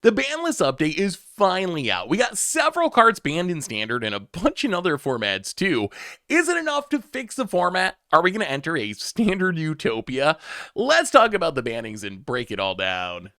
The ban list update is finally out. We got several cards banned in Standard and a bunch in other formats too. Is it enough to fix the format? Are we going to enter a Standard utopia? Let's talk about the bannings and break it all down.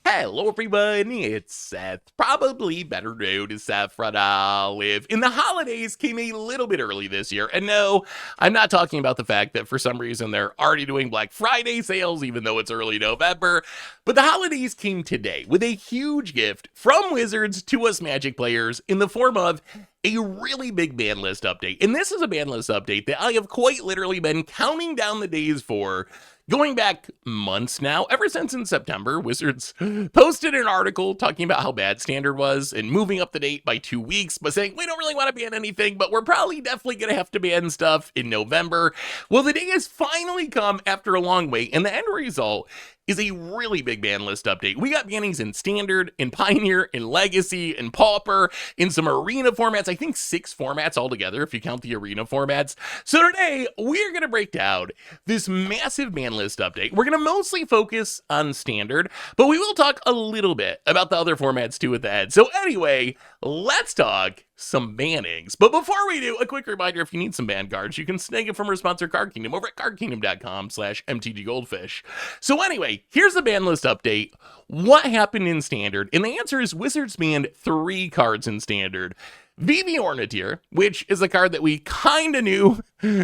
Hello everybody, it's Seth, probably better known as Seth from Olive. And the holidays came a little bit early this year, and no, I'm not talking about the fact that for some reason they're already doing Black Friday sales even though it's early November, but the holidays came today with a huge gift from Wizards to us Magic players in the form of a really big ban list update. And this is a ban list update that I have quite literally been counting down the days for, going back months now. Ever since in September, Wizards posted an article talking about how bad Standard was and moving up the date by 2 weeks, but saying we don't really want to ban anything, but we're probably definitely going to have to ban stuff in November. Well, the day has finally come after a long wait, and the end result is a really big ban list update. We got bannings in Standard, in Pioneer, in Legacy, in Pauper, in some Arena formats. I think 6 formats altogether if you count the Arena formats. So today, we're going to break down this massive ban list update. We're going to mostly focus on Standard, but we will talk a little bit about the other formats too at the end. So anyway, let's talk some bannings. But before we do, a quick reminder, if you need some ban cards, you can snag it from our sponsor Card Kingdom over at cardkingdom.com/MTGGoldfish. So anyway, here's the ban list update. What happened in Standard? And the answer is Wizards banned 3 cards in Standard. VV Ornithir, which is a card that we kind of knew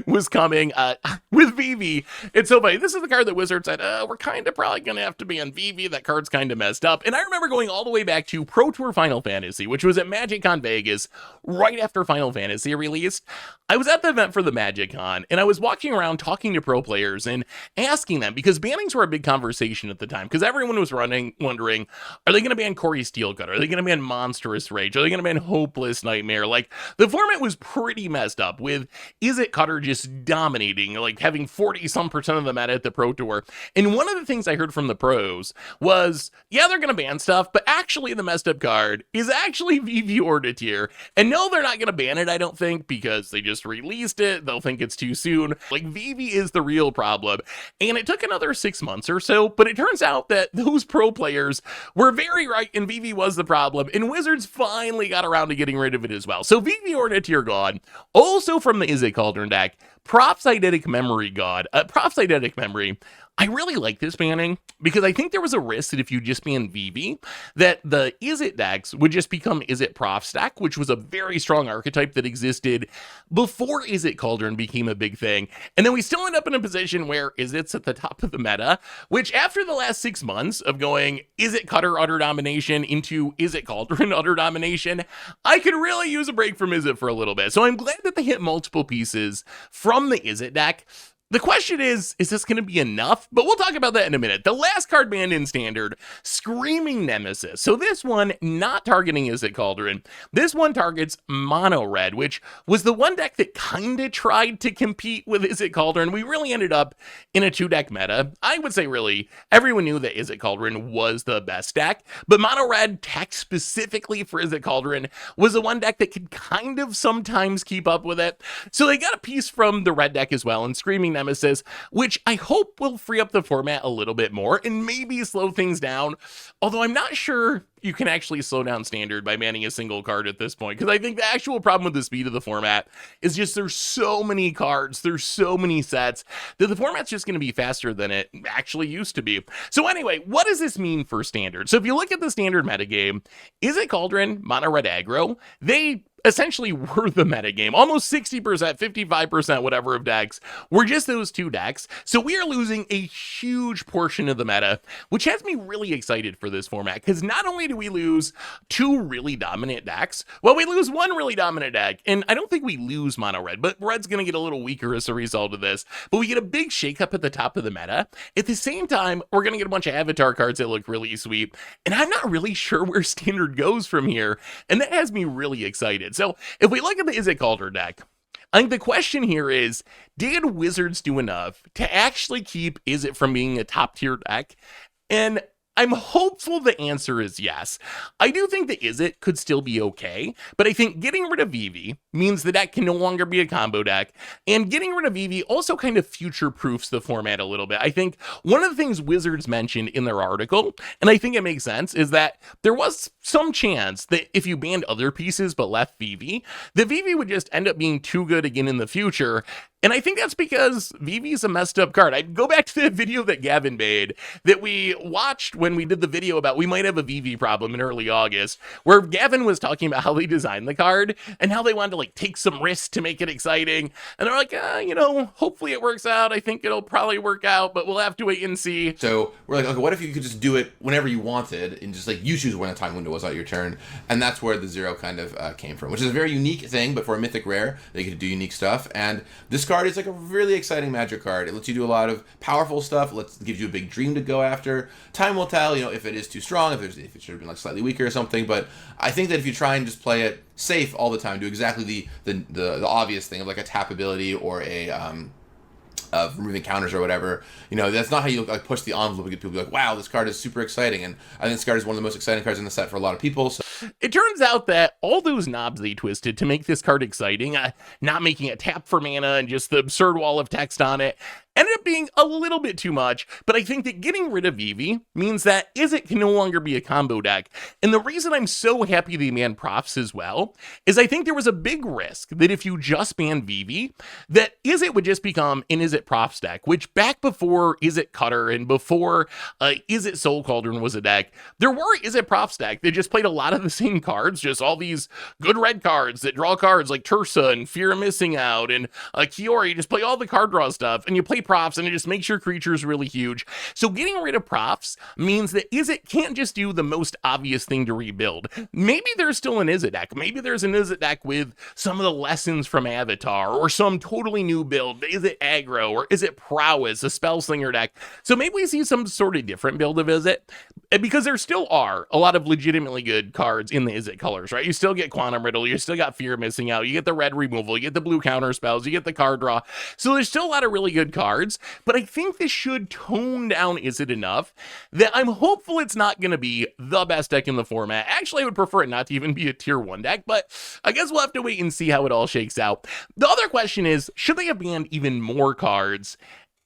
was coming with VV. It's so funny. This is the card that Wizards said, we're kind of probably going to have to ban VV. That card's kind of messed up. And I remember going all the way back to Pro Tour Final Fantasy, which was at MagicCon Vegas right after Final Fantasy released. I was at the event for the MagicCon, and I was walking around talking to pro players and asking them, because bannings were a big conversation at the time, because everyone was wondering, are they going to ban Corey Steelcut? Are they going to ban Monstrous Rage? Are they going to ban Hopeless Nightmare? Like, the format was pretty messed up with Izzet Cutter just dominating, like having 40-some% of the meta at the Pro Tour. And one of the things I heard from the pros was, yeah, they're going to ban stuff, but actually the messed up card is actually VV Ornithir. And no, they're not going to ban it, I don't think, because they just released it. They'll think it's too soon. Like, VV is the real problem. And it took another 6 months or so, but it turns out that those pro players were very right, and VV was the problem. And Wizards finally got around to getting rid of it as well. So VV Ornithir gone. Also from the Izzet Cauldron deck, Props Eidetic Memory God. Props Eidetic Memory. I really like this banning because I think there was a risk that if you just ban VV, that the Izzet decks would just become Izzet Prof stack, which was a very strong archetype that existed before Izzet Cauldron became a big thing. And then we still end up in a position where Izzet's at the top of the meta, which after the last 6 months of going Izzet Cutter utter domination into Izzet Cauldron utter domination, I could really use a break from Izzet for a little bit. So I'm glad that they hit multiple pieces from the Izzet deck. The question is this going to be enough? But we'll talk about that in a minute. The last card banned in Standard, Screaming Nemesis. So this one, not targeting Izzet Cauldron. This one targets Mono Red, which was the one deck that kind of tried to compete with Izzet Cauldron. We really ended up in a 2-deck meta. I would say really, everyone knew that Izzet Cauldron was the best deck, but Mono Red, tech specifically for Izzet Cauldron, was the one deck that could kind of sometimes keep up with it. So they got a piece from the red deck as well, and Screaming Nemesis, which I hope will free up the format a little bit more and maybe slow things down, although I'm not sure you can actually slow down Standard by banning a single card at this point, because I think the actual problem with the speed of the format is just there's so many cards, there's so many sets, that the format's just going to be faster than it actually used to be. So anyway, what does this mean for Standard? So if you look at the Standard metagame, Izzet Cauldron, Mono Red aggro, they essentially were the metagame. Almost 60%, 55%, whatever of decks were just those 2 decks. So we are losing a huge portion of the meta, which has me really excited for this format, because not only do we lose 2 really dominant decks, well, we lose 1 really dominant deck, and I don't think we lose Mono Red, but Red's going to get a little weaker as a result of this, but we get a big shakeup at the top of the meta. At the same time, we're going to get a bunch of avatar cards that look really sweet, and I'm not really sure where Standard goes from here, and that has me really excited. So if we look at the Izzet Cauldron deck, I think the question here is, did Wizards do enough to actually keep Izzet from being a top tier deck? And I'm hopeful the answer is yes. I do think the Is It could still be okay, but I think getting rid of Vivi means the deck can no longer be a combo deck, and getting rid of Vivi also kind of future-proofs the format a little bit. I think one of the things Wizards mentioned in their article, and I think it makes sense, is that there was some chance that if you banned other pieces but left Vivi, the Vivi would just end up being too good again in the future. And I think that's because Vivi's a messed up card. I'd go back to the video that Gavin made that we watched when we did the video about we might have a Vivi problem in early August, where Gavin was talking about how they designed the card and how they wanted to like take some risks to make it exciting. And they're like, hopefully it works out. I think it'll probably work out, but we'll have to wait and see. So we're like, okay, what if you could just do it whenever you wanted and just like you choose when the time window was out your turn? And that's where the 0 kind of came from, which is a very unique thing, but for a mythic rare, they could do unique stuff. And this card is like a really exciting Magic card. It lets you do a lot of powerful stuff. Gives you a big dream to go after. Time will tell, if it is too strong, if it should have been like slightly weaker or something. But I think that if you try and just play it safe all the time, do exactly the obvious thing of like a tap ability or a of removing counters or whatever, that's not how you like push the envelope and get people to be like, wow, this card is super exciting. And I think this card is one of the most exciting cards in the set for a lot of people. So it turns out that all those knobs they twisted to make this card exciting, not making it tap for mana and just the absurd wall of text on it, ended up being a little bit too much, but I think that getting rid of Vivi means that Is It can no longer be a combo deck. And the reason I'm so happy they banned Profs as well is I think there was a big risk that if you just banned Vivi, that Is It would just become an Is It Profs deck, which back before Is It Cutter and before Is It Soul Cauldron was a deck, there were Is It Profs deck that just played a lot of the same cards, just all these good red cards that draw cards like Tursa and Fear of Missing Out and Kiori, just play all the card draw stuff, and you play Profs and it just makes your creatures really huge. So getting rid of Profs means that Is It can't just do the most obvious thing to rebuild. Maybe there's still an Is It deck. Maybe there's an Is It deck with some of the lessons from Avatar or some totally new build. Is It aggro or Is It prowess, a Spellslinger deck? So maybe we see some sort of different build of Is It, because there still are a lot of legitimately good cards in the Is It colors, right? You still get Quantum Riddle, you still got Fear of Missing Out, you get the red removal, you get the blue counter spells, you get the card draw. So there's still a lot of really good cards, but I think this should tone down Is It enough that I'm hopeful it's not going to be the best deck in the format. Actually, I would prefer it not to even be a tier 1 deck, but I guess we'll have to wait and see how it all shakes out. The other question is, should they have banned even more cards?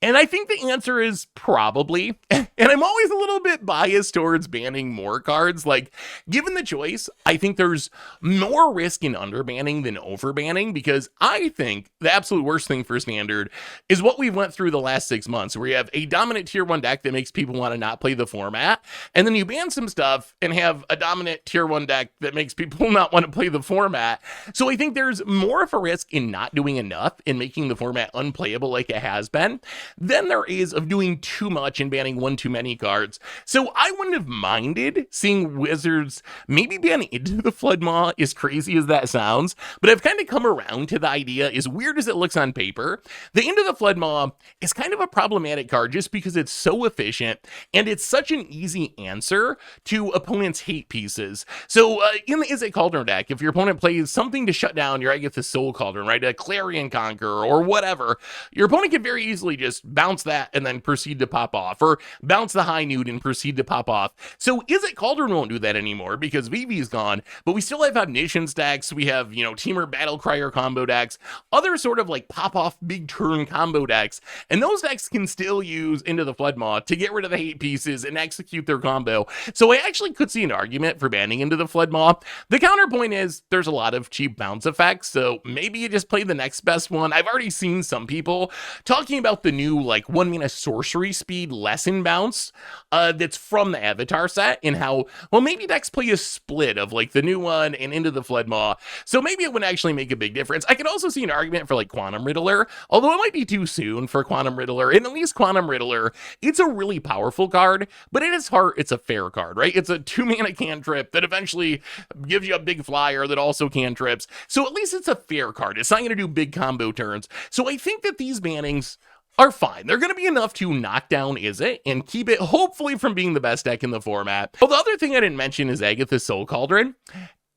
And I think the answer is probably. And I'm always a little bit biased towards banning more cards. Like, given the choice, I think there's more risk in underbanning than overbanning, because I think the absolute worst thing for Standard is what we went through the last 6 months, where you have a dominant tier 1 deck that makes people want to not play the format, and then you ban some stuff and have a dominant tier 1 deck that makes people not want to play the format. So I think there's more of a risk in not doing enough in making the format unplayable like it has been than there is of doing too much and banning one too many cards. So I wouldn't have minded seeing Wizards maybe ban Into the Floodmaw, as crazy as that sounds, but I've kind of come around to the idea, as weird as it looks on paper, the Into the Floodmaw is kind of a problematic card just because it's so efficient and it's such an easy answer to opponents' hate pieces. So in the Is It Cauldron deck, if your opponent plays something to shut down your Agatha Soul Cauldron, right, a Clarion Conqueror or whatever, your opponent can very easily just bounce that and then proceed to pop off, or bounce the High Nude and proceed to pop off. So Is It Cauldron won't do that anymore because Vivi's gone, but we still have Omniscience decks, we have, Teamer Battle Crier combo decks, other sort of like pop off big turn combo decks, and those decks can still use Into the Floodmaw to get rid of the hate pieces and execute their combo. So I actually could see an argument for banning Into the Floodmaw. The counterpoint is there's a lot of cheap bounce effects, so maybe you just play the next best one. I've already seen some people talking about the new like 1 mana sorcery speed lesson bounce that's from the Avatar set, and how, well, maybe decks play a split of like the new one and Into the Floodmaw, so maybe it would actually make a big difference. I could also see an argument for like Quantum Riddler, although it might be too soon for Quantum Riddler. And at least Quantum Riddler, it's a really powerful card, but at its heart, it's a fair card, right? It's a 2 mana cantrip that eventually gives you a big flyer that also cantrips, so at least it's a fair card. It's not going to do big combo turns. So I think that these bannings are fine. They're going to be enough to knock down Is It and keep it hopefully from being the best deck in the format. Well, the other thing I didn't mention is Agatha Soul Cauldron.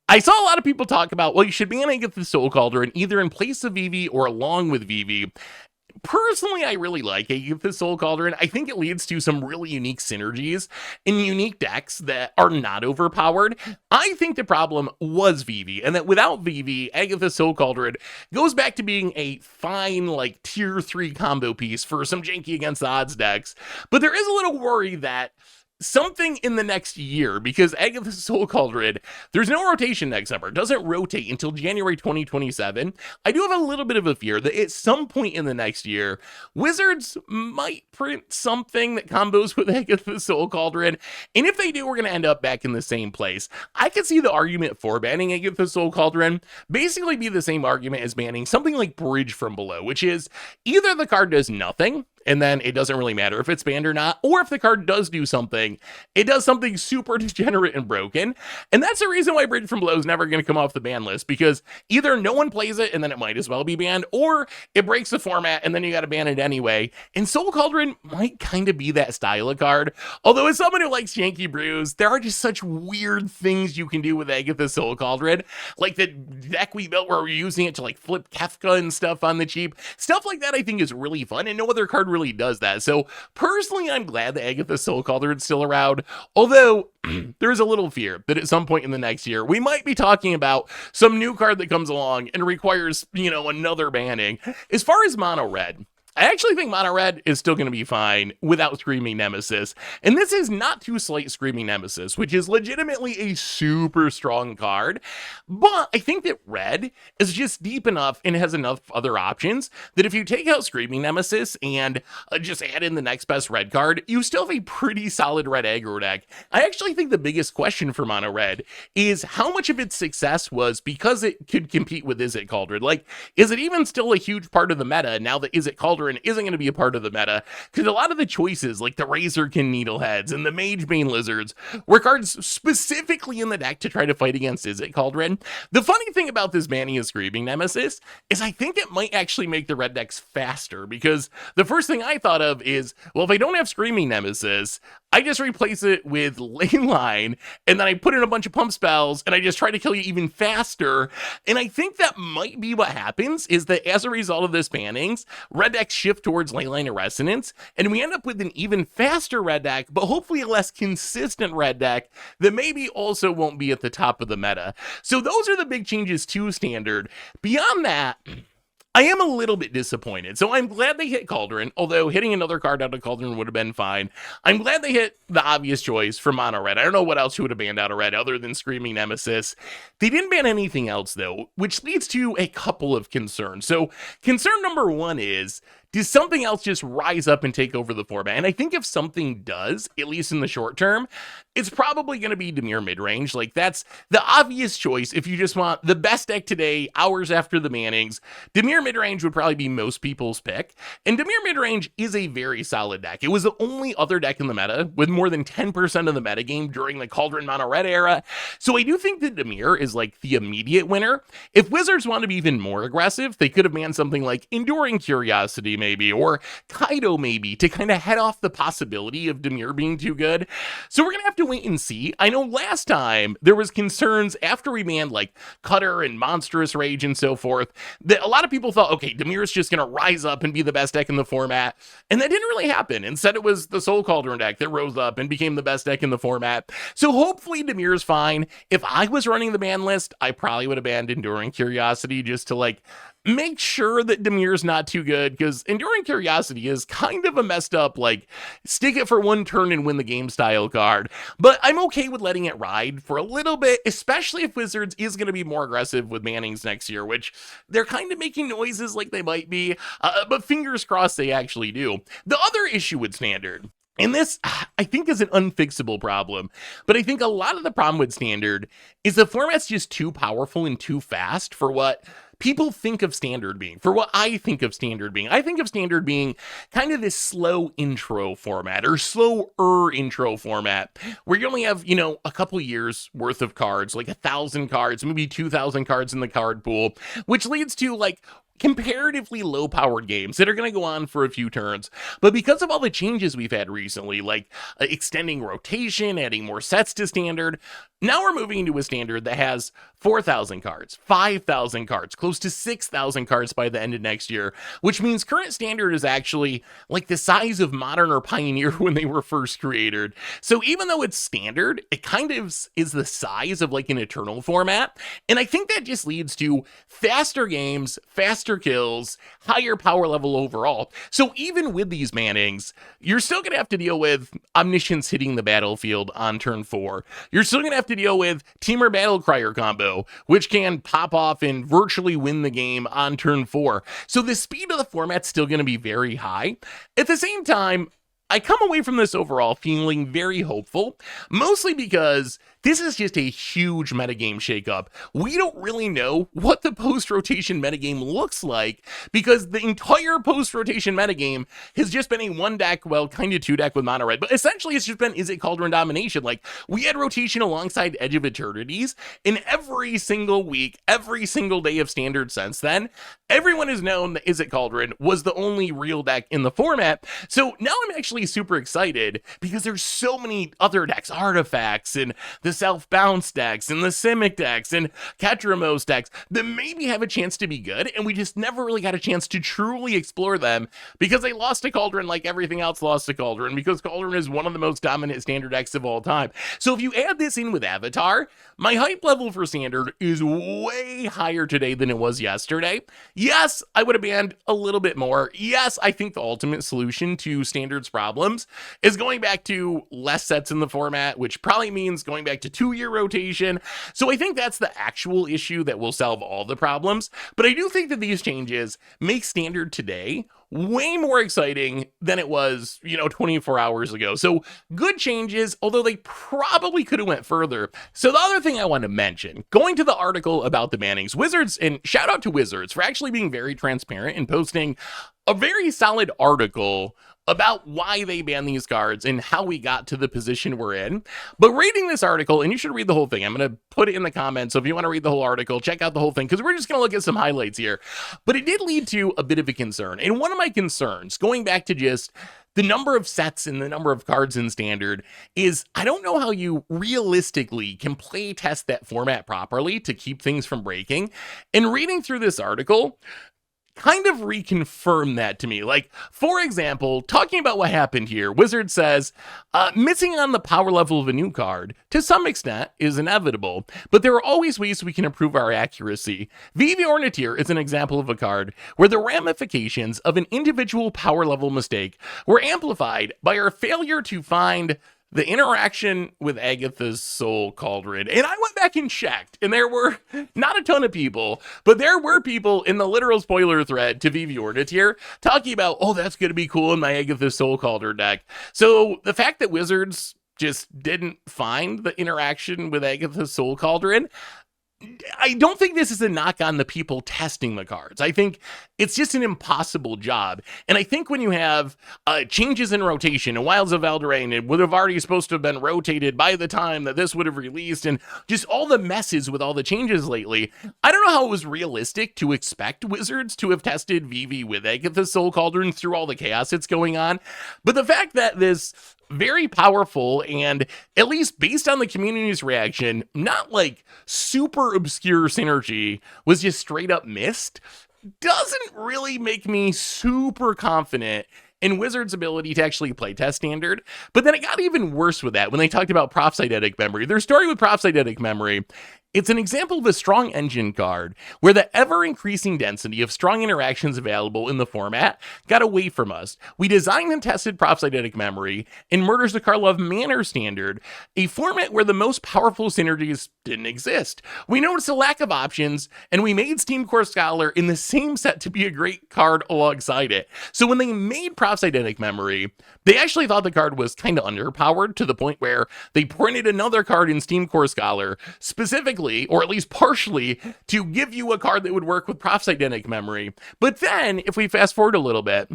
I saw a lot of people talk about, well, you should ban Agatha Soul Cauldron either in place of Vivi or along with Vivi. personally, I really like Aether Soul Cauldron. I think it leads to some really unique synergies in unique decks that are not overpowered. I think the problem was Vivi, and that without Vivi, Aether Soul Cauldron goes back to being a fine, like, tier 3 combo piece for some janky against the odds decks. But there is a little worry that something in the next year, because Aether Soul Cauldron, there's no rotation next summer. It doesn't rotate until January 2027. I do have a little bit of a fear that at some point in the next year, Wizards might print something that combos with Aether Soul Cauldron, and if they do, we're going to end up back in the same place. I could see the argument for banning Aether Soul Cauldron basically be the same argument as banning something like Bridge from Below, which is either the card does nothing, and then it doesn't really matter if it's banned or not, or if the card does do something, it does something super degenerate and broken. And that's the reason why Bridge from Below is never going to come off the ban list, because either no one plays it and then it might as well be banned, or it breaks the format and then you got to ban it anyway. And Soul Cauldron might kind of be that style of card. Although as someone who likes Yankee Brews, there are just such weird things you can do with Aether Soul Cauldron. Like the deck we built where we're using it to like flip Kefka and stuff on the cheap. Stuff like that I think is really fun, and no other card really does that. So personally, I'm glad that Aether Soul Cauldron's still around, although there's a little fear that at some point in the next year, we might be talking about some new card that comes along and requires, another banning. As far as Mono Red, I actually think Mono Red is still going to be fine without Screaming Nemesis. And this is not to slight Screaming Nemesis, which is legitimately a super strong card. But I think that Red is just deep enough and has enough other options that if you take out Screaming Nemesis and just add in the next best red card, you still have a pretty solid red aggro deck. I actually think the biggest question for Mono Red is how much of its success was because it could compete with Izzet Cauldron. Like, is it even still a huge part of the meta now that Izzet Cauldron isn't going to be a part of the meta? Because a lot of the choices, like the Razorkin Needleheads and the Magebane Lizards, were cards specifically in the deck to try to fight against Izzet Cauldron. The funny thing about this banning of Screaming Nemesis is I think it might actually make the red decks faster, because the first thing I thought of is, well, if I don't have Screaming Nemesis, I just replace it with Leyline, and then I put in a bunch of pump spells, and I just try to kill you even faster. And I think that might be what happens, is that as a result of this bannings, red decks shift towards Leyline or Resonance, and we end up with an even faster red deck, but hopefully a less consistent red deck that maybe also won't be at the top of the meta. So those are the big changes to Standard. Beyond that, I am a little bit disappointed. So I'm glad they hit Cauldron, although hitting another card out of Cauldron would have been fine. I'm glad they hit the obvious choice for Mono Red. I don't know what else you would have banned out of Red other than Screaming Nemesis. They didn't ban anything else, though, which leads to a couple of concerns. So concern number one is, does something else just rise up and take over the format? And I think if something does, at least in the short term, it's probably going to be Dimir Midrange. Like, that's the obvious choice. If you just want the best deck today, hours after the bannings, Dimir Midrange would probably be most people's pick. And Dimir Midrange is a very solid deck. It was the only other deck in the meta with more than 10% of the metagame during the Cauldron Mono Red era. So I do think that Dimir is like the immediate winner. If Wizards want to be even more aggressive, they could have banned something like Enduring Curiosity, maybe, or Kaido, maybe, to kind of head off the possibility of Dimir being too good. So we're going to have to wait and see. I know last time there was concerns after we banned like Cutter and Monstrous Rage and so forth, that a lot of people thought, okay, Dimir is just going to rise up and be the best deck in the format. And that didn't really happen. Instead, it was the Soul Cauldron deck that rose up and became the best deck in the format. So hopefully Dimir is fine. If I was running the ban list, I probably would have banned Enduring Curiosity just to like make sure that Dimir's not too good, because Enduring Curiosity is kind of a messed up, like, stick it for one turn and win the game style card. But I'm okay with letting it ride for a little bit, especially if Wizards is going to be more aggressive with bannings next year, which they're kind of making noises like they might be, but fingers crossed they actually do. The other issue with Standard, and this, I think, is an unfixable problem, but I think a lot of the problem with Standard is the format's just too powerful and too fast for what people think of Standard being, for what I think of Standard being. I think of Standard being kind of this slow intro format, or slower intro format, where you only have, a couple years worth of cards, like 1,000 cards, maybe 2,000 cards in the card pool, which leads to, like, comparatively low-powered games that are going to go on for a few turns. But because of all the changes we've had recently, like extending rotation, adding more sets to Standard, Now we're moving into a standard that has 4,000 cards, 5,000 cards, close to 6,000 cards by the end of next year, which means current standard is actually like the size of Modern or Pioneer when they were first created. So even though it's standard, it kind of is the size of like an Eternal format. And I think that just leads to faster games, faster kills, higher power level overall. So even with these bannings, you're still going to have to deal with Omniscience hitting the battlefield on turn 4. You're still going to have to deal with Teamer Battle Crier combo, which can pop off and virtually win the game on turn 4. So the speed of the format's still going to be very high. At the same time, I come away from this overall feeling very hopeful, mostly because this is just a huge metagame shakeup. We don't really know what the post-rotation metagame looks like because the entire post-rotation metagame has just been a one deck, well, kind of two deck with mono red, but essentially it's just been Izzet Cauldron domination. Like, we had rotation alongside Edge of Eternities in every single week, every single day of standard since then. Everyone has known that Izzet Cauldron was the only real deck in the format, so now I'm actually super excited because there's so many other decks, artifacts and the self-bounce decks and the Simic decks and Ketramos decks that maybe have a chance to be good, and we just never really got a chance to truly explore them because they lost to Cauldron like everything else lost to Cauldron, because Cauldron is one of the most dominant standard decks of all time. So if you add this in with Avatar, my hype level for standard is way higher today than it was yesterday. Yes, I would have banned a little bit more. Yes, I think the ultimate solution to standard's problems is going back to less sets in the format, which probably means going back to 2-year rotation. So I think that's the actual issue that will solve all the problems. But I do think that these changes make standard today way more exciting than it was, 24 hours ago. So good changes, although they probably could have went further. So the other thing I want to mention, going to the article about the bannings, Wizards, and shout out to Wizards for actually being very transparent and posting a very solid article about why they banned these cards and how we got to the position we're in. But reading this article, and you should read the whole thing, I'm going to put it in the comments, so if you want to read the whole article, check out the whole thing, because we're just going to look at some highlights here. But it did lead to a bit of a concern. And one of my concerns, going back to just the number of sets and the number of cards in standard, is I don't know how you realistically can play test that format properly to keep things from breaking. And reading through this article kind of reconfirm that to me. Like, for example, talking about what happened here, Wizard says, missing on the power level of a new card, to some extent, is inevitable, but there are always ways we can improve our accuracy. Vivi Orniteer is an example of a card where the ramifications of an individual power level mistake were amplified by our failure to find the interaction with Agatha's Soul Cauldron. And I went back and checked, and there were not a ton of people, but there were people in the literal spoiler thread to Vivi Orniteer talking about, oh, that's going to be cool in my Agatha's Soul Cauldron deck. So the fact that Wizards just didn't find the interaction with Agatha's Soul Cauldron, I don't think this is a knock on the people testing the cards. I think it's just an impossible job. And I think when you have changes in rotation, and Wilds of Eldraine, it would have already supposed to have been rotated by the time that this would have released, and just all the messes with all the changes lately, I don't know how it was realistic to expect Wizards to have tested Vivi with Agatha's Soul Cauldron through all the chaos that's going on. But the fact that this very powerful, and at least based on the community's reaction, not like super obscure synergy was just straight up missed, doesn't really make me super confident in Wizards' ability to actually play test standard. But then it got even worse with that when they talked about Propsydetic Memory. Their story with Propsydetic Memory, it's an example of a strong engine card where the ever-increasing density of strong interactions available in the format got away from us. We designed and tested Propsydetic Memory in Murders of Karlov Manor Standard, a format where the most powerful synergies didn't exist. We noticed a lack of options, and we made Steam Core Scholar in the same set to be a great card alongside it. So when they made Propsydetic Memory, they actually thought the card was kind of underpowered to the point where they printed another card in Steam Core Scholar specifically, or at least partially, to give you a card that would work with Propsydetic Memory. But then, if we fast forward a little bit,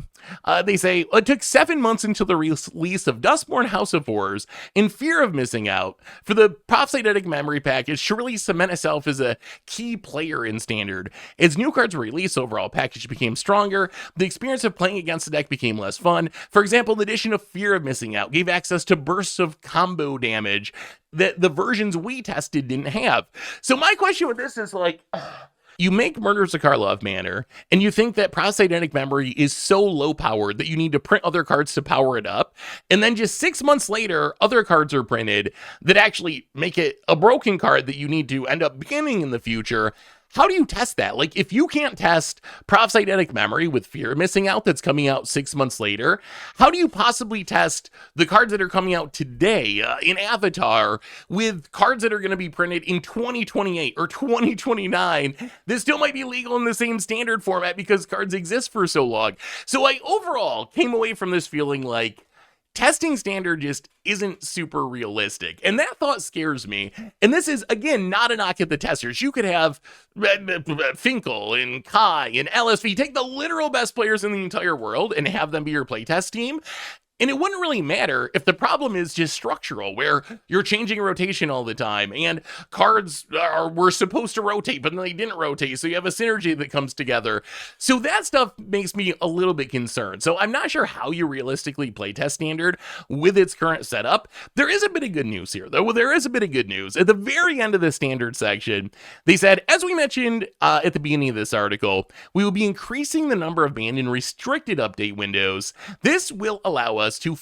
they say, it took 7 months until the release of Dustborn House of Horrors, in fear of missing out, for the Propsydetic Memory package to really cement itself as a key player in Standard. As new cards were released, overall package became stronger, the experience of playing against the deck became less fun. For example, the addition of Fear of Missing Out gave access to bursts of combo damage, that the versions we tested didn't have. So my question with this is like, you make Murders of Karlov Manor, and you think that process-eidetic memory is so low-powered that you need to print other cards to power it up, and then just 6 months later, other cards are printed that actually make it a broken card that you need to end up banning in the future. How do you test that? Like, if you can't test process-eidetic memory with Fear of Missing Out that's coming out 6 months later, how do you possibly test the cards that are coming out today in Avatar with cards that are going to be printed in 2028 or 2029 that still might be legal in the same standard format because cards exist for so long? So I overall came away from this feeling like testing standard just isn't super realistic. And that thought scares me. And this is, again, not a knock at the testers. You could have Finkel and Kai and LSV, take the literal best players in the entire world and have them be your playtest team. And it wouldn't really matter if the problem is just structural, where you're changing rotation all the time, and cards were supposed to rotate, but then they didn't rotate, so you have a synergy that comes together. So that stuff makes me a little bit concerned. So I'm not sure how you realistically playtest standard with its current setup. There is a bit of good news here, though. There is a bit of good news. At the very end of the standard section, they said, as we mentioned at the beginning of this article, we will be increasing the number of banned and restricted update windows. This will allow us to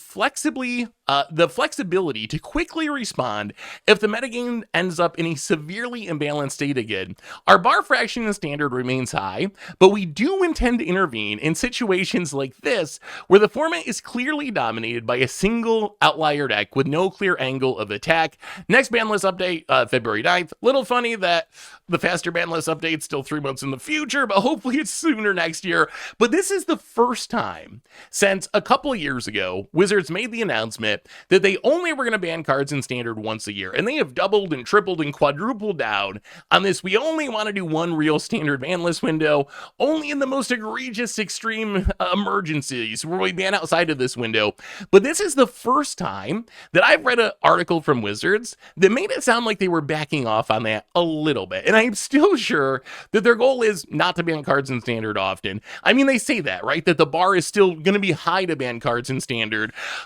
the flexibility to quickly respond if the metagame ends up in a severely imbalanced state again. Our bar fraction in standard remains high, but we do intend to intervene in situations like this where the format is clearly dominated by a single outlier deck with no clear angle of attack. Next ban list update, February 9th. Little funny that the faster ban list update's still 3 months in the future, but hopefully it's sooner next year. But this is the first time since a couple of years ago Wizards made the announcement that they only were going to ban cards in standard once a year, and they have doubled and tripled and quadrupled down on this. We only want to do one real standard ban list window, only in the most egregious extreme emergencies where we ban outside of this window. But this is the first time that I've read an article from Wizards that made it sound like they were backing off on that a little bit, and I'm still sure that their goal is not to ban cards in standard often. I mean, they say that, right? That the bar is still going to be high to ban cards in standard.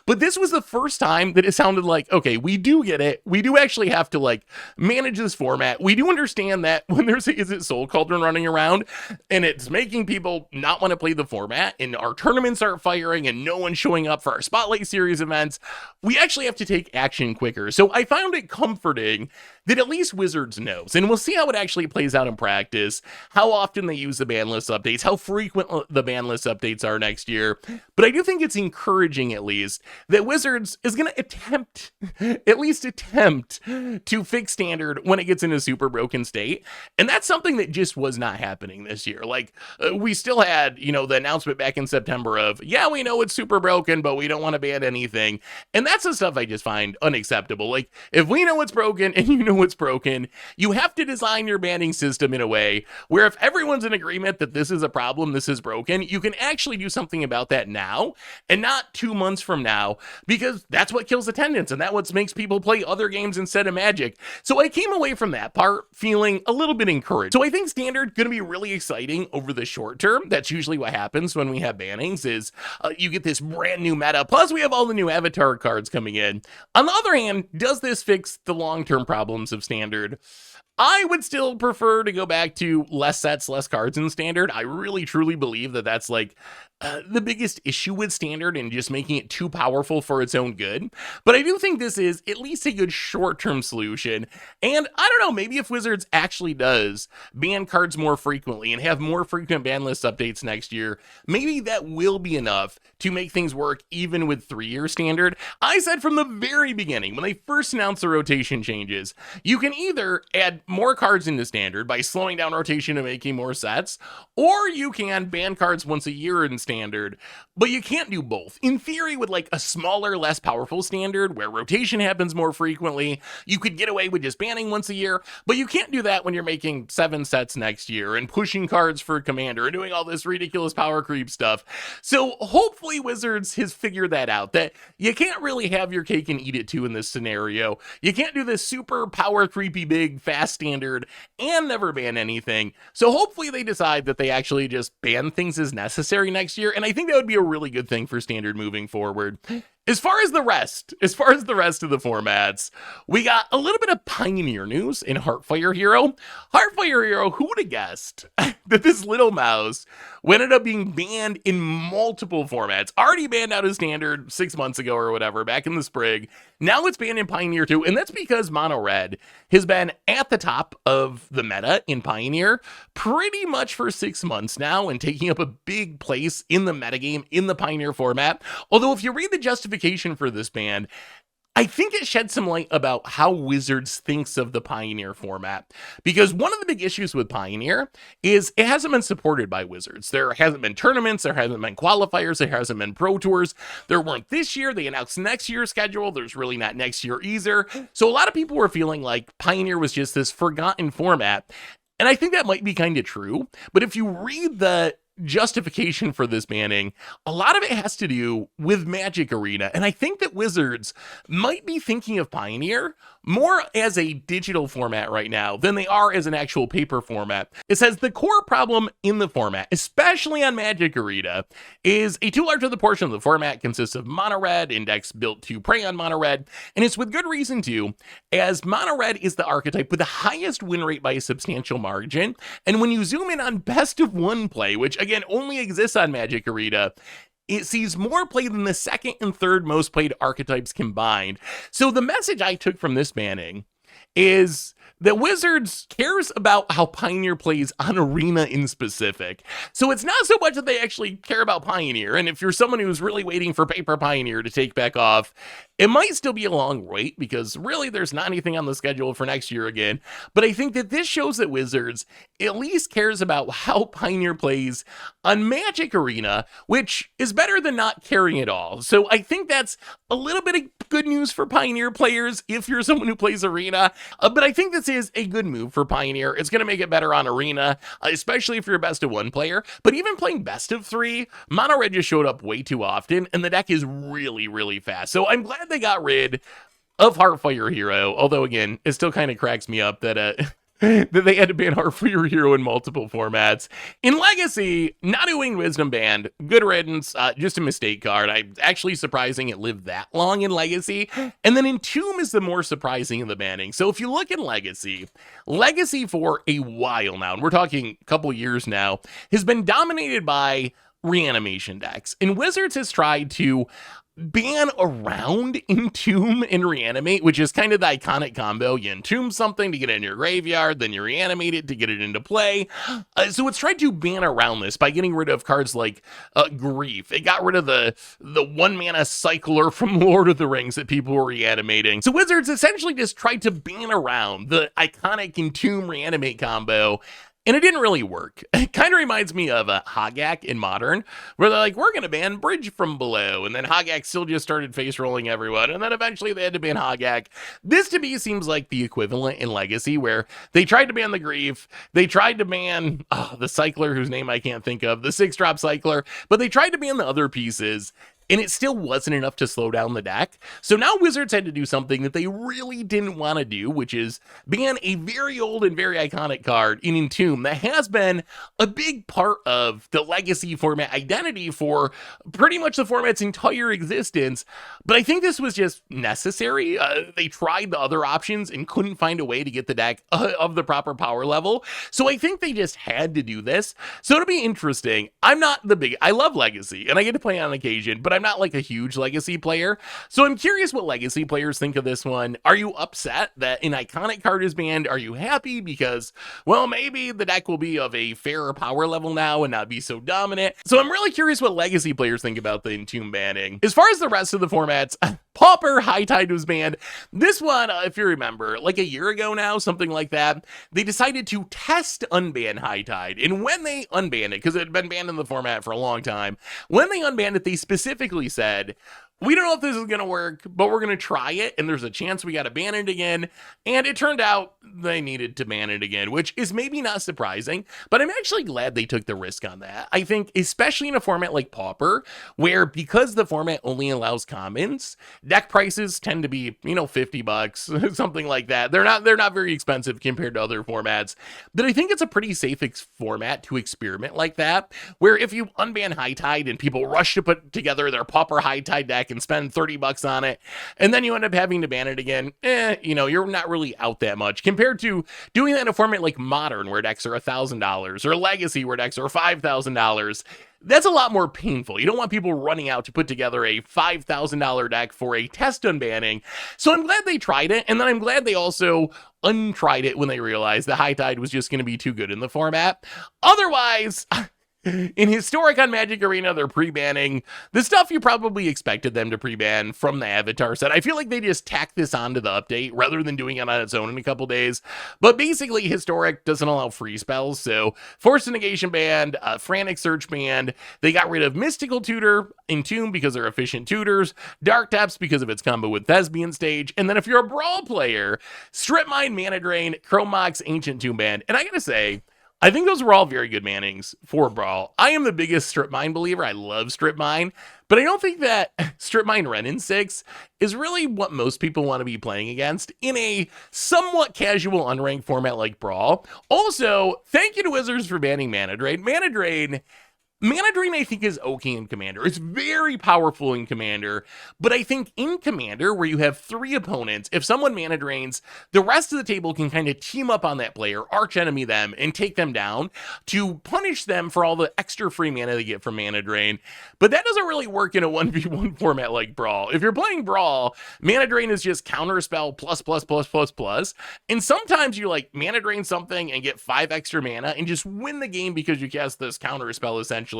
But this was the first time that it sounded like, okay, we do get it. We do actually have to like manage this format. We do understand that when there's a Is It Soul Cauldron running around and it's making people not want to play the format and our tournaments aren't firing and no one's showing up for our Spotlight Series events, we actually have to take action quicker. So I found it comforting that at least Wizards knows, and we'll see how it actually plays out in practice, how often they use the ban list updates, how frequent the ban list updates are next year. But I do think it's encouraging, at least, that Wizards is going to at least attempt to fix standard when it gets in a super broken state. And that's something that just was not happening this year. Like, we still had, the announcement back in September of, yeah, we know it's super broken, but we don't want to ban anything. And that's the stuff I just find unacceptable. Like, if we know it's broken and you know it's broken, you have to design your banning system in a way where if everyone's in agreement that this is a problem, this is broken, you can actually do something about that now and not 2 months from now, because that's what kills attendance and that's what makes people play other games instead of Magic. So I came away from that part feeling a little bit encouraged. So I think standard going to be really exciting over the short term. That's usually what happens when we have bannings is you get this brand new meta. Plus we have all the new Avatar cards coming in. On the other hand, does this fix the long-term problems of standard? I would still prefer to go back to less sets, less cards in standard. I really truly believe that that's like the biggest issue with standard and just making it too powerful for its own good. But I do think this is at least a good short-term solution. And I don't know, maybe if Wizards actually does ban cards more frequently and have more frequent ban list updates next year, maybe that will be enough to make things work even with 3-year standard. I said from the very beginning, when they first announced the rotation changes, you can either add more cards into standard by slowing down rotation and making more sets, or you can ban cards once a year in standard, but you can't do both. In theory, with like a smaller, less powerful standard where rotation happens more frequently, you could get away with just banning once a year, but you can't do that when you're making 7 sets next year and pushing cards for Commander and doing all this ridiculous power creep stuff. So hopefully Wizards has figured that out, that you can't really have your cake and eat it too in this scenario. You can't do this super power creepy big fast standard and never ban anything. So hopefully they decide that they actually just ban things as necessary next year, and I think that would be a really good thing for standard moving forward. As far as the rest of the formats, we got a little bit of Pioneer news in Heartfire Hero. Heartfire Hero, who would have guessed that this little mouse ended up being banned in multiple formats? Already banned out of Standard 6 months ago or whatever, back in the spring. Now it's banned in Pioneer too, and that's because Mono Red has been at the top of the meta in Pioneer pretty much for 6 months now and taking up a big place in the metagame in the Pioneer format. Although if you read the justification for this ban, I think it sheds some light about how Wizards thinks of the Pioneer format. Because one of the big issues with Pioneer is it hasn't been supported by Wizards. There hasn't been tournaments, there hasn't been qualifiers, there hasn't been pro tours. There weren't this year, they announced next year's schedule, there's really not next year either. So a lot of people were feeling like Pioneer was just this forgotten format. And I think that might be kind of true. But if you read the justification for this banning, a lot of it has to do with Magic Arena, and I think that Wizards might be thinking of Pioneer more as a digital format right now than they are as an actual paper format. It says the core problem in the format, especially on Magic Arena, is a too large of the portion of the format consists of mono red, index built to prey on mono red, and it's with good reason too, as mono red is the archetype with the highest win rate by a substantial margin, and when you zoom in on best of one play, which again only exists on Magic Arena, it sees more play than the second and third most played archetypes combined. So the message I took from this banning is that Wizards cares about how Pioneer plays on Arena in specific. So it's not so much that they actually care about Pioneer, and if you're someone who's really waiting for Paper Pioneer to take back off, it might still be a long wait because really there's not anything on the schedule for next year again. But I think that this shows that Wizards at least cares about how Pioneer plays on Magic Arena, which is better than not caring at all. So I think that's a little bit of good news for Pioneer players if you're someone who plays Arena. But I think this is a good move for Pioneer. It's going to make it better on Arena, especially if you're a best of one player. But even playing best of three, Mono Red just showed up way too often, and the deck is really, really fast. So I'm glad they got rid of Heartfire Hero, although again, it still kind of cracks me up that that they had to ban Heartfire Hero in multiple formats. In Legacy, Nadu Winged Wisdom banned. Good riddance, just a mistake card. Actually surprising it lived that long in Legacy. And then Entomb is the more surprising of the banning. So if you look at Legacy for a while now, and we're talking a couple years now, has been dominated by reanimation decks. And Wizards has tried to ban around Entomb and Reanimate, which is kind of the iconic combo. You entomb something to get it in your graveyard, then you reanimate it to get it into play. So it's tried to ban around this by getting rid of cards like Grief. It got rid of the 1-mana cycler from Lord of the Rings that people were reanimating. So Wizards essentially just tried to ban around the iconic Entomb Reanimate combo, and it didn't really work. It kind of reminds me of Hogak in Modern, where they're like, we're going to ban Bridge from Below, and then Hogak still just started face rolling everyone, and then eventually they had to ban Hogak. This to me seems like the equivalent in Legacy, where they tried to ban the Grief, they tried to ban the Cycler, whose name I can't think of, the 6-drop Cycler, but they tried to ban the other pieces, and it still wasn't enough to slow down the deck. So now Wizards had to do something that they really didn't want to do, which is ban a very old and very iconic card in Entomb that has been a big part of the Legacy format identity for pretty much the format's entire existence. But I think this was just necessary. They tried the other options and couldn't find a way to get the deck of the proper power level. So I think they just had to do this. So it'll be interesting. I love Legacy and I get to play on occasion, but I'm not like a huge Legacy player. So I'm curious what Legacy players think of this one. Are you upset that an iconic card is banned? Are you happy because, well, maybe the deck will be of a fairer power level now and not be so dominant? So I'm really curious what Legacy players think about the Entomb banning. As far as the rest of the formats, Pauper High Tide was banned. This one, if you remember, like a year ago now, something like that, they decided to test unban High Tide. And when they unbanned it, because it had been banned in the format for a long time, when they unbanned it, they specifically said, we don't know if this is going to work, but we're going to try it, and there's a chance we got to ban it again. And it turned out they needed to ban it again, which is maybe not surprising, but I'm actually glad they took the risk on that. I think, especially in a format like Pauper, where because the format only allows commons, deck prices tend to be, $50, something like that. They're not very expensive compared to other formats, but I think it's a pretty safe format to experiment like that, where if you unban High Tide and people rush to put together their Pauper High Tide deck deck and spend 30 bucks on it, and then you end up having to ban it again, you're not really out that much compared to doing that in a format like Modern, where decks are $1,000, or Legacy, where decks are $5,000. That's a lot more painful. You don't want people running out to put together a $5,000 deck for a test unbanning. So I'm glad they tried it, and then I'm glad they also untried it when they realized the High Tide was just going to be too good in the format. Otherwise, in Historic on Magic Arena, they're pre-banning the stuff you probably expected them to pre-ban from the Avatar set. I feel like they just tacked this onto the update rather than doing it on its own in a couple days. But basically, Historic doesn't allow free spells, so Force Negation banned, Frantic Search banned. They got rid of Mystical Tutor, Entomb because they're efficient tutors, Dark Depths because of its combo with Thespian Stage, and then if you're a Brawl player, Strip Mine, Mana Drain, Chrome Mox, Ancient Tomb banned. And I gotta say, I think those were all very good bannings for Brawl. I am the biggest Strip Mine believer. I love Strip Mine, but I don't think that Strip Mine Ren in 6 is really what most people want to be playing against in a somewhat casual unranked format like Brawl. Also, thank you to Wizards for banning Mana Drain. Mana Drain, I think, is okay in Commander. It's very powerful in Commander, but I think in Commander, where you have 3 opponents, if someone Mana Drains, the rest of the table can kind of team up on that player, arch enemy them, and take them down to punish them for all the extra free mana they get from Mana Drain. But that doesn't really work in a 1v1 format like Brawl. If you're playing Brawl, Mana Drain is just counterspell plus, plus, plus, plus, plus, and sometimes you like Mana Drain something and get 5 extra mana and just win the game because you cast this counterspell essentially,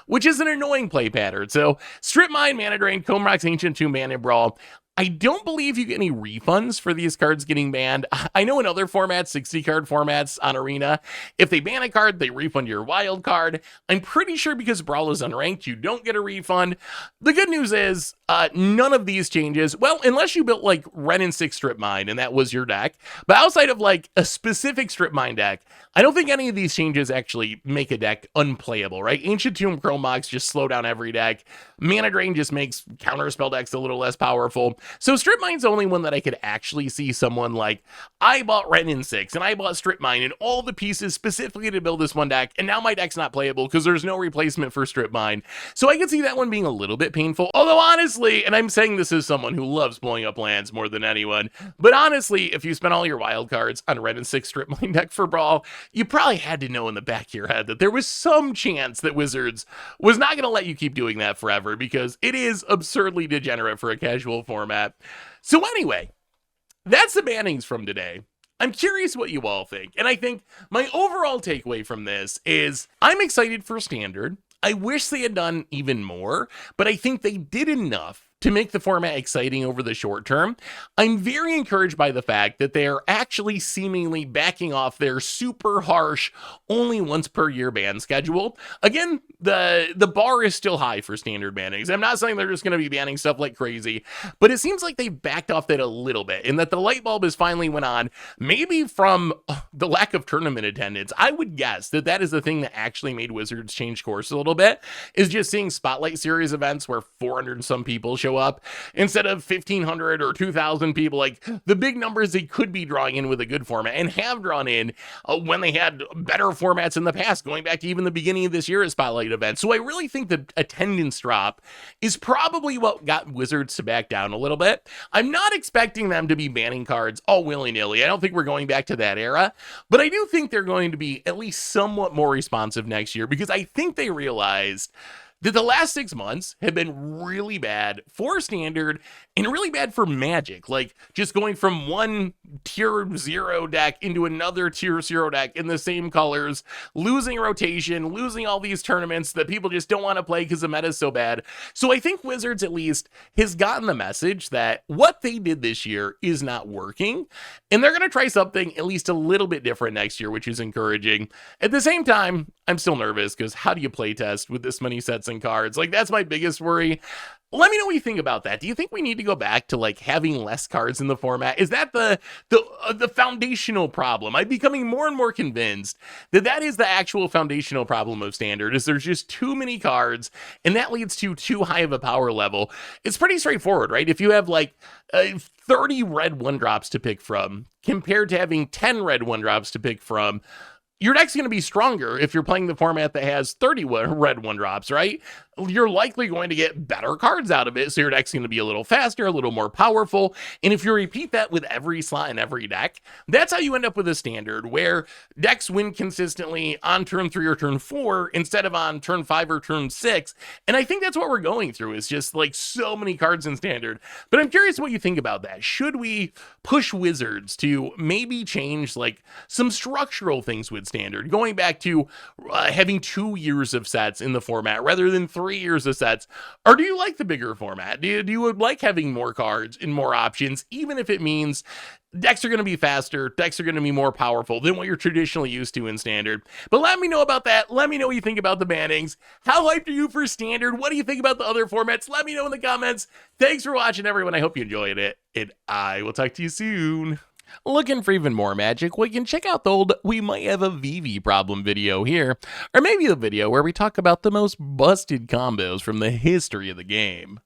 which is an annoying play pattern. So Strip Mine, Mana Drain, Comrax, Ancient Tomb, Mana Brawl. I don't believe you get any refunds for these cards getting banned. I know in other formats, 60 card formats on Arena, if they ban a card, they refund your wild card. I'm pretty sure because Brawl is unranked, you don't get a refund. The good news is none of these changes, well, unless you built like Ren and 6 Strip Mine and that was your deck, but outside of like a specific Strip Mine deck, I don't think any of these changes actually make a deck unplayable, right? Ancient Tomb, Chrome Mox just slow down every deck. Mana Drain just makes counterspell decks a little less powerful. So Strip Mine's the only one that I could actually see someone like, I bought Ren in 6 and I bought Strip Mine and all the pieces specifically to build this one deck, and now my deck's not playable because there's no replacement for Strip Mine. So I could see that one being a little bit painful. Although honestly, and I'm saying this as someone who loves blowing up lands more than anyone, but honestly, if you spent all your wild cards on a Ren and 6 Strip Mine deck for Brawl, you probably had to know in the back of your head that there was some chance that Wizards was not going to let you keep doing that forever, because it is absurdly degenerate for a casual format. So anyway, that's the bannings from today. I'm curious what you all think, and I think my overall takeaway from this is I'm excited for Standard. I wish they had done even more, but I think they did enough to make the format exciting over the short term. I'm very encouraged by the fact that they are actually seemingly backing off their super harsh, only once per year ban schedule. Again, the bar is still high for Standard bannings. I'm not saying they're just going to be banning stuff like crazy, but it seems like they backed off that a little bit, and that the light bulb has finally went on, maybe from the lack of tournament attendance. I would guess that that is the thing that actually made Wizards change course a little bit, is just seeing Spotlight Series events where 400 and some people show up instead of 1,500 or 2,000 people, like the big numbers they could be drawing in with a good format and have drawn in when they had better formats in the past, going back to even the beginning of this year at Spotlight events. So I really think the attendance drop is probably what got Wizards to back down a little bit. I'm not expecting them to be banning cards all willy-nilly. I don't think we're going back to that era, but I do think they're going to be at least somewhat more responsive next year, because I think they realized that the last 6 months have been really bad for Standard and really bad for Magic. Like, just going from one tier 0 deck into another tier 0 deck in the same colors, losing rotation, losing all these tournaments that people just don't want to play because the meta is so bad. So I think Wizards at least has gotten the message that what they did this year is not working, and they're going to try something at least a little bit different next year, which is encouraging. At the same time, I'm still nervous, because how do you play test with this many sets and cards? Like, that's my biggest worry. Let me know what you think about that. Do you think we need to go back to like having less cards in the format? Is that the foundational problem? I'm becoming more and more convinced that that is the actual foundational problem of Standard, is there's just too many cards, and that leads to too high of a power level. It's pretty straightforward, right? If you have like 30 red 1-drops to pick from compared to having 10 red 1-drops to pick from, your deck's going to be stronger if you're playing the format that has 30 red 1-drops, right? you're likely going to get better cards out of it, so your deck's going to be a little faster, a little more powerful, and if you repeat that with every slot in every deck, that's how you end up with a standard where decks win consistently on turn 3 or turn 4 instead of on turn 5 or turn 6, and I think that's what we're going through, is just like so many cards in standard. But I'm curious what you think about that. Should we push Wizards to maybe change like some structural things with standard, going back to having 2 years of sets in the format rather than 3 years of sets? Or do you like the bigger format? Do you like having more cards and more options, even if it means decks are going to be faster, decks are going to be more powerful than what you're traditionally used to in standard? But let me know about that. Let me know what you think about the bannings. How hyped are you for standard? What do you think about the other formats? Let me know in the comments. Thanks for watching, everyone. I hope you enjoyed it, and I will talk to you soon. Looking for even more magic? Well, you can check out the old We Might Have a VV Problem video here, or maybe the video where we talk about the most busted combos from the history of the game.